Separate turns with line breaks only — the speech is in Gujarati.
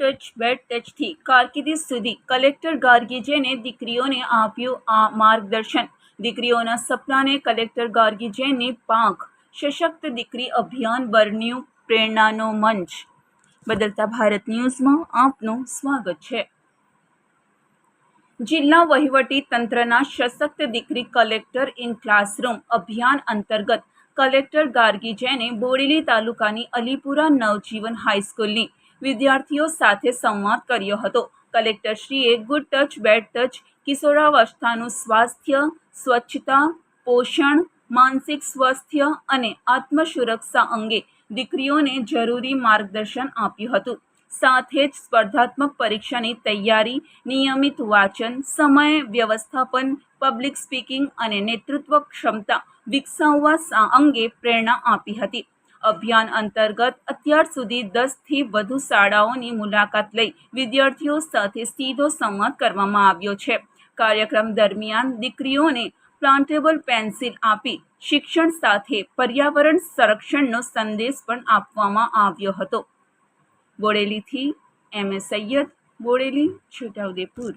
ટચ બેડ ટચથી કારકિર્દી સુધી કલેક્ટર ગાર્ગીજેને દીકરીઓને આપ્યું આ માર્ગદર્શન. દીકરીઓના સપનાને કલેક્ટર ગાર્ગીજેની પાંખ. સશક્ત દીકરી અભિયાન બન્યું પ્રેરણાનો મંચ. બદલતા ભારત ન્યૂઝમાં આપનું સ્વાગત છે. જિલ્લા વહીવટી તંત્રના સશક્ત દીકરી કલેક્ટર ઇન ક્લાસરૂમ અભિયાન અંતર્ગત કલેક્ટર ગાર્ગીજેને બોડેલી તાલુકાની અલીપુરા નવજીવન હાઈસ્કૂલની વિદ્યાર્થીઓ સાથે સંવાદ કર્યો હતો. કલેક્ટરશ્રીએ ગુડ ટચ બેડ ટચ કિશોરાવસ્થાનું સ્વાસ્થ્ય, સ્વચ્છતા, પોષણ, માનસિક સ્વાસ્થ્ય અને આત્મસુરક્ષા અંગે દીકરીઓને જરૂરી માર્ગદર્શન આપ્યું હતું. સાથે જ સ્પર્ધાત્મક પરીક્ષાની તૈયારી, નિયમિત વાંચન, સમય વ્યવસ્થાપન, પબ્લિક સ્પીકિંગ અને નેતૃત્વ ક્ષમતા વિકસાવવા અંગે પ્રેરણા આપી હતી. અભિયાન અંતર્ગત અત્યાર સુધી 10થી વધુ શાળાઓની મુલાકાત લઈ વિદ્યાર્થીઓ સાથે સીધો સંવાદ કરવામાં આવ્યો છે. કાર્યક્રમ દરમિયાન દીકરીઓને પ્લાન્ટેબલ પેન્સિલ આપી શિક્ષણ સાથે પર્યાવરણ સંરક્ષણનો સંદેશ પણ આપવામાં આવ્યો હતો. બોડેલીથી MS સૈયદ, બોડેલી, છોટાઉદેપુર.